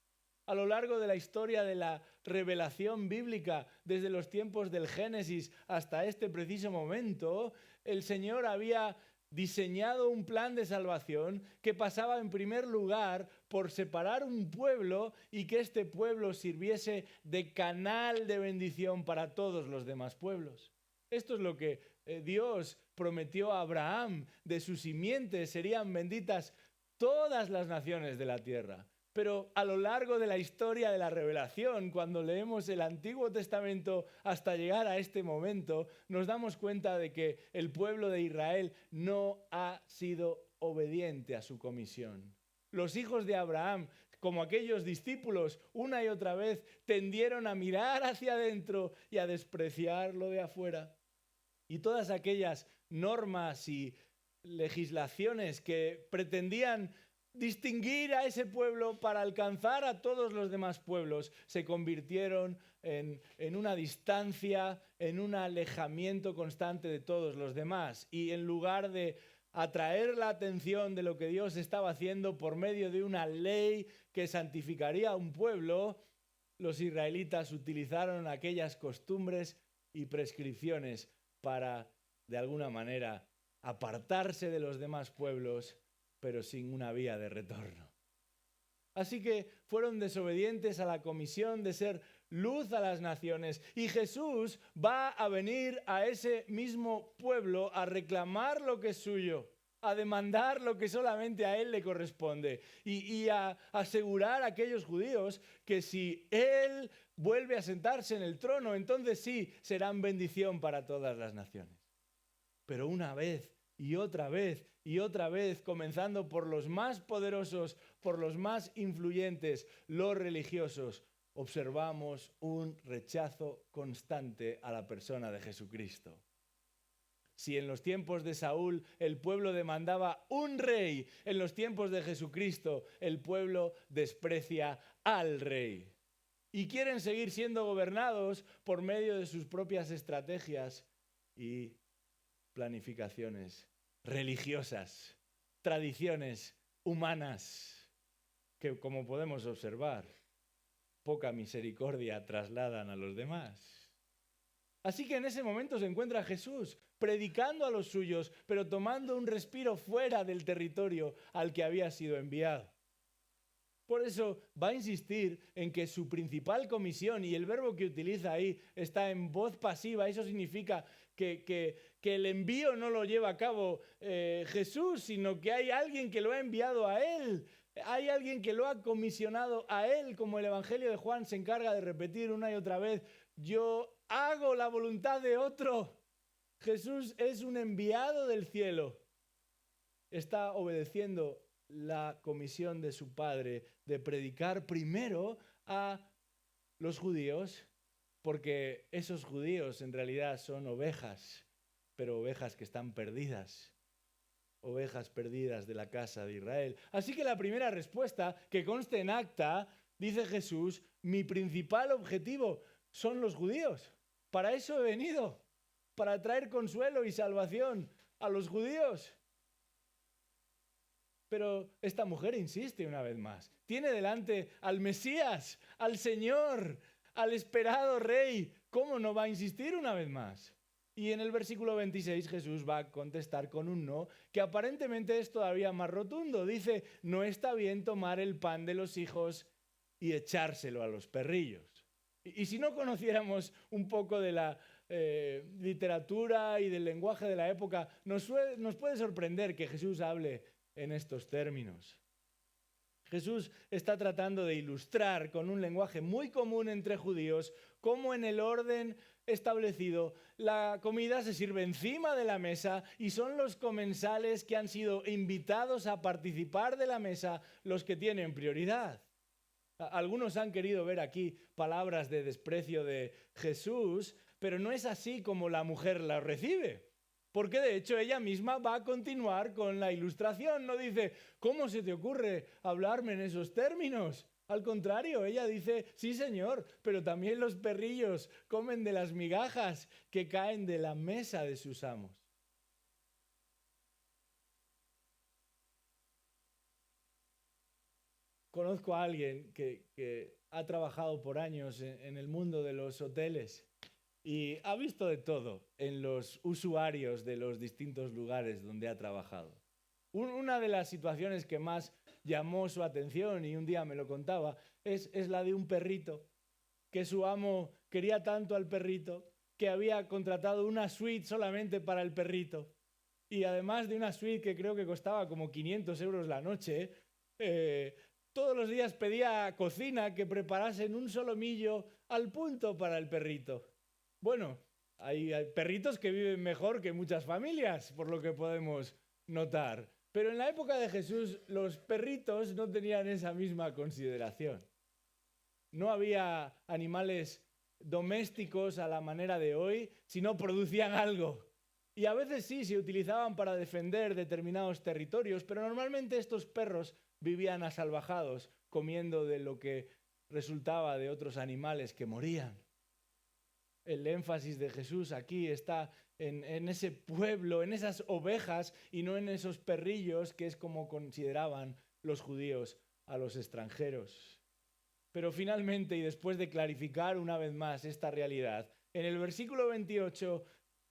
A lo largo de la historia de la revelación bíblica, desde los tiempos del Génesis hasta este preciso momento, el Señor había diseñado un plan de salvación que pasaba en primer lugar por separar un pueblo y que este pueblo sirviese de canal de bendición para todos los demás pueblos. Esto es lo que Dios prometió a Abraham. De su simiente serían benditas todas las naciones de la tierra. Pero a lo largo de la historia de la revelación, cuando leemos el Antiguo Testamento hasta llegar a este momento, nos damos cuenta de que el pueblo de Israel no ha sido obediente a su comisión. Los hijos de Abraham, como aquellos discípulos, una y otra vez tendieron a mirar hacia adentro y a despreciar lo de afuera. Y todas aquellas normas y legislaciones que pretendían distinguir a ese pueblo para alcanzar a todos los demás pueblos se convirtieron en una distancia, en un alejamiento constante de todos los demás. Y en lugar de atraer la atención de lo que Dios estaba haciendo por medio de una ley que santificaría a un pueblo, los israelitas utilizaron aquellas costumbres y prescripciones para, de alguna manera, apartarse de los demás pueblos, pero sin una vía de retorno. Así que fueron desobedientes a la comisión de ser luz a las naciones. Y Jesús va a venir a ese mismo pueblo a reclamar lo que es suyo, a demandar lo que solamente a Él le corresponde y a asegurar a aquellos judíos que si Él vuelve a sentarse en el trono, entonces sí serán bendición para todas las naciones. Pero una vez y otra vez y otra vez, comenzando por los más poderosos, por los más influyentes, los religiosos, observamos un rechazo constante a la persona de Jesucristo. Si en los tiempos de Saúl el pueblo demandaba un rey, en los tiempos de Jesucristo el pueblo desprecia al rey. Y quieren seguir siendo gobernados por medio de sus propias estrategias y planificaciones religiosas, tradiciones humanas, que, como podemos observar, poca misericordia trasladan a los demás. Así que en ese momento se encuentra Jesús predicando a los suyos, pero tomando un respiro fuera del territorio al que había sido enviado. Por eso va a insistir en que su principal comisión, y el verbo que utiliza ahí está en voz pasiva, eso significa que el envío no lo lleva a cabo Jesús, sino que hay alguien que lo ha enviado a él. Hay alguien que lo ha comisionado a él, como el Evangelio de Juan se encarga de repetir una y otra vez. Yo hago la voluntad de otro. Jesús es un enviado del cielo. Está obedeciendo la comisión de su padre de predicar primero a los judíos, porque esos judíos en realidad son ovejas, pero ovejas que están perdidas. Ovejas perdidas de la casa de Israel. Así que la primera respuesta, que conste en acta, dice Jesús: mi principal objetivo son los judíos. Para eso he venido, para traer consuelo y salvación a los judíos. Pero esta mujer insiste una vez más. Tiene delante al Mesías, al Señor, al esperado Rey. ¿Cómo no va a insistir una vez más? Y en el versículo 26 Jesús va a contestar con un no, que aparentemente es todavía más rotundo. Dice: no está bien tomar el pan de los hijos y echárselo a los perrillos. Y si no conociéramos un poco de la literatura y del lenguaje de la época, nos puede sorprender que Jesús hable en estos términos. Jesús está tratando de ilustrar con un lenguaje muy común entre judíos cómo en el orden establecido la comida se sirve encima de la mesa y son los comensales que han sido invitados a participar de la mesa los que tienen prioridad. Algunos han querido ver aquí palabras de desprecio de Jesús, pero no es así como la mujer la recibe. Porque de hecho ella misma va a continuar con la ilustración. No dice: ¿cómo se te ocurre hablarme en esos términos? Al contrario, ella dice: sí, Señor, pero también los perrillos comen de las migajas que caen de la mesa de sus amos. Conozco a alguien que ha trabajado por años en el mundo de los hoteles y ha visto de todo en los usuarios de los distintos lugares donde ha trabajado. Una de las situaciones que más llamó su atención, y un día me lo contaba, es la de un perrito, que su amo quería tanto al perrito que había contratado una suite solamente para el perrito. Y además de una suite que creo que costaba como 500 euros la noche, todos los días pedía cocina que preparasen un solomillo al punto para el perrito. Bueno, hay perritos que viven mejor que muchas familias, por lo que podemos notar. Pero en la época de Jesús, los perritos no tenían esa misma consideración. No había animales domésticos a la manera de hoy, sino producían algo. Y a veces sí, se utilizaban para defender determinados territorios, pero normalmente estos perros vivían asalvajados, comiendo de lo que resultaba de otros animales que morían. El énfasis de Jesús aquí está en ese pueblo, en esas ovejas y no en esos perrillos, que es como consideraban los judíos a los extranjeros. Pero finalmente, y después de clarificar una vez más esta realidad, en el versículo 28,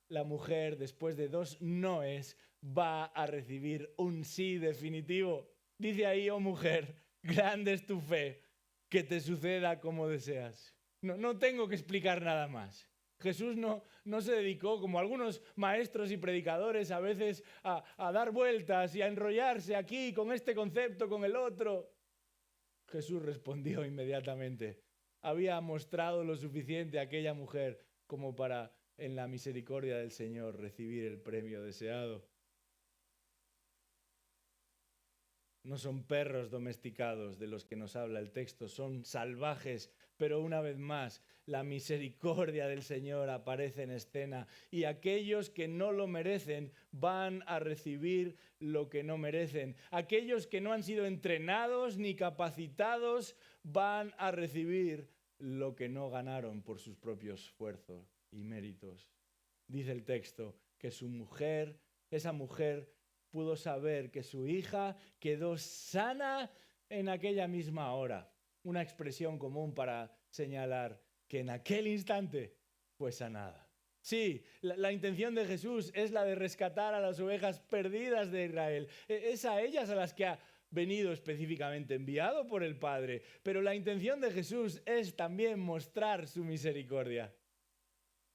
la mujer, después de 2 noes, va a recibir un sí definitivo. Dice ahí: oh mujer, grande es tu fe, que te suceda como deseas. No tengo que explicar nada más. Jesús no se dedicó, como algunos maestros y predicadores, a veces a dar vueltas y a enrollarse aquí con este concepto, con el otro. Jesús respondió inmediatamente. Había mostrado lo suficiente a aquella mujer como para, en la misericordia del Señor, recibir el premio deseado. No son perros domesticados de los que nos habla el texto, son salvajes, pero una vez más, la misericordia del Señor aparece en escena y aquellos que no lo merecen van a recibir lo que no merecen. Aquellos que no han sido entrenados ni capacitados van a recibir lo que no ganaron por sus propios esfuerzos y méritos. Dice el texto que esa mujer, pudo saber que su hija quedó sana en aquella misma hora. Una expresión común para señalar que en aquel instante fue sanada. Sí, la intención de Jesús es la de rescatar a las ovejas perdidas de Israel. Es a ellas a las que ha venido específicamente enviado por el Padre. Pero la intención de Jesús es también mostrar su misericordia.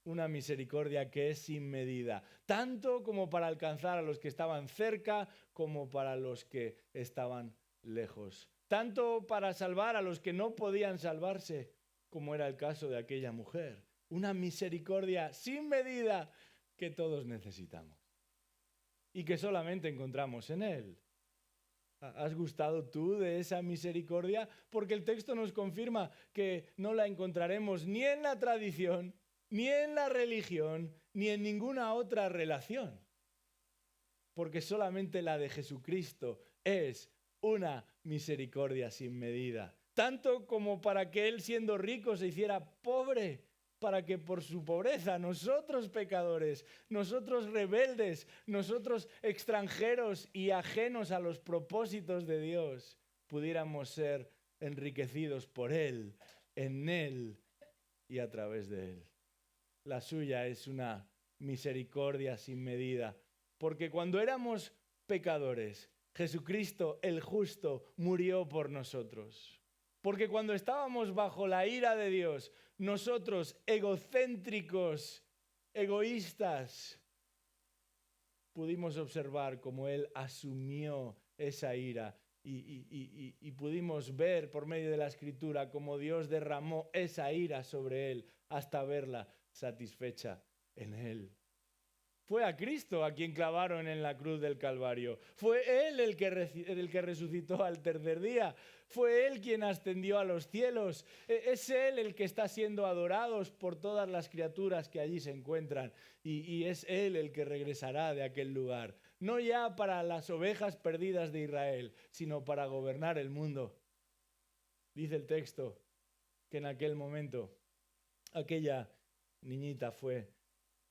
Una misericordia que es sin medida, tanto como para alcanzar a los que estaban cerca como para los que estaban lejos. Tanto para salvar a los que no podían salvarse, como era el caso de aquella mujer. Una misericordia sin medida que todos necesitamos y que solamente encontramos en Él. ¿Has gustado tú de esa misericordia? Porque el texto nos confirma que no la encontraremos ni en la tradición, ni en la religión, ni en ninguna otra relación. Porque solamente la de Jesucristo es una misericordia sin medida. Tanto como para que Él, siendo rico, se hiciera pobre, para que por su pobreza nosotros pecadores, nosotros rebeldes, nosotros extranjeros y ajenos a los propósitos de Dios, pudiéramos ser enriquecidos por Él, en Él y a través de Él. La suya es una misericordia sin medida, porque cuando éramos pecadores, Jesucristo el justo murió por nosotros. Porque cuando estábamos bajo la ira de Dios, nosotros egocéntricos, egoístas, pudimos observar cómo Él asumió esa ira y pudimos ver por medio de la Escritura cómo Dios derramó esa ira sobre Él hasta verla satisfecha en Él. Fue a Cristo a quien clavaron en la cruz del Calvario. Fue Él el que resucitó al tercer día. Fue Él quien ascendió a los cielos. Es Él el que está siendo adorado por todas las criaturas que allí se encuentran. Y es Él el que regresará de aquel lugar. No ya para las ovejas perdidas de Israel, sino para gobernar el mundo. Dice el texto que en aquel momento aquella niñita fue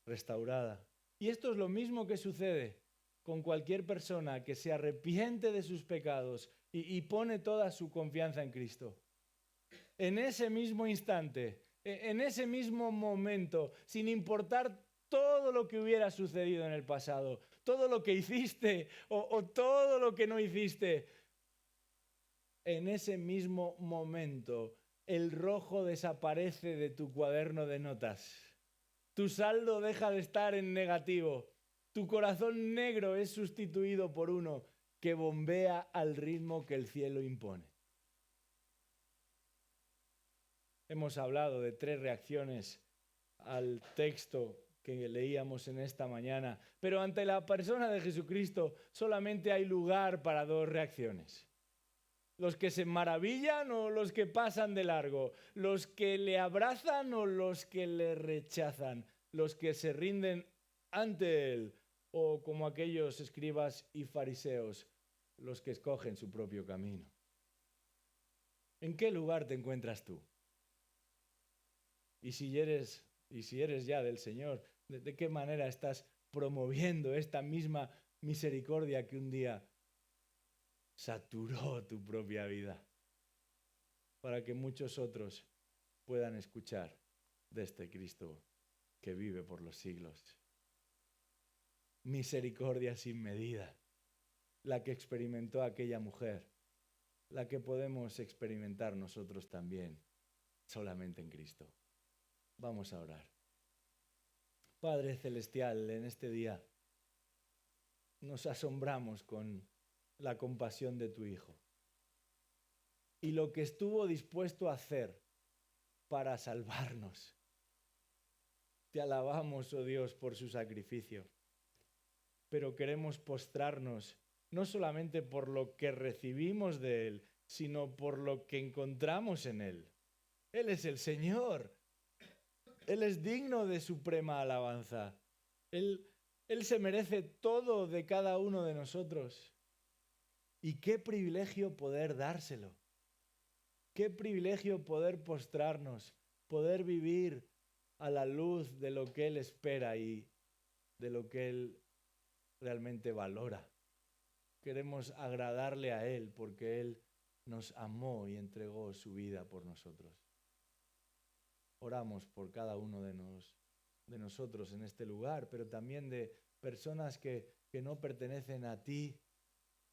restaurada. Y esto es lo mismo que sucede con cualquier persona que se arrepiente de sus pecados y pone toda su confianza en Cristo. En ese mismo instante, en ese mismo momento, sin importar todo lo que hubiera sucedido en el pasado, todo lo que hiciste o todo lo que no hiciste, en ese mismo momento el rojo desaparece de tu cuaderno de notas. Tu saldo deja de estar en negativo. Tu corazón negro es sustituido por uno que bombea al ritmo que el cielo impone. Hemos hablado de 3 reacciones al texto que leíamos en esta mañana, pero ante la persona de Jesucristo solamente hay lugar para 2 reacciones. Los que se maravillan o los que pasan de largo, los que le abrazan o los que le rechazan, los que se rinden ante él o como aquellos escribas y fariseos, los que escogen su propio camino. ¿En qué lugar te encuentras tú? Y si eres ya del Señor, ¿de qué manera estás promoviendo esta misma misericordia que un día saturó tu propia vida, para que muchos otros puedan escuchar de este Cristo que vive por los siglos? Misericordia sin medida, la que experimentó aquella mujer, la que podemos experimentar nosotros también, solamente en Cristo. Vamos a orar. Padre Celestial, en este día nos asombramos con la compasión de tu Hijo y lo que estuvo dispuesto a hacer para salvarnos. Te alabamos, oh Dios, por su sacrificio, pero queremos postrarnos no solamente por lo que recibimos de Él, sino por lo que encontramos en Él. Él es el Señor. Él es digno de suprema alabanza. Él se merece todo de cada uno de nosotros. Y qué privilegio poder dárselo. Qué privilegio poder postrarnos, poder vivir a la luz de lo que Él espera y de lo que Él realmente valora. Queremos agradarle a Él porque Él nos amó y entregó su vida por nosotros. Oramos por cada uno de nosotros en este lugar, pero también de personas que no pertenecen a ti,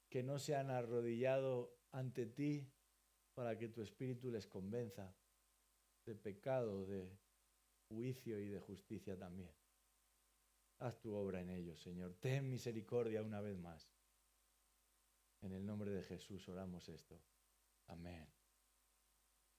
que no se han arrodillado ante ti, para que tu Espíritu les convenza de pecado, de juicio y de justicia también. Haz tu obra en ellos, Señor. Ten misericordia una vez más. En el nombre de Jesús oramos esto. Amén.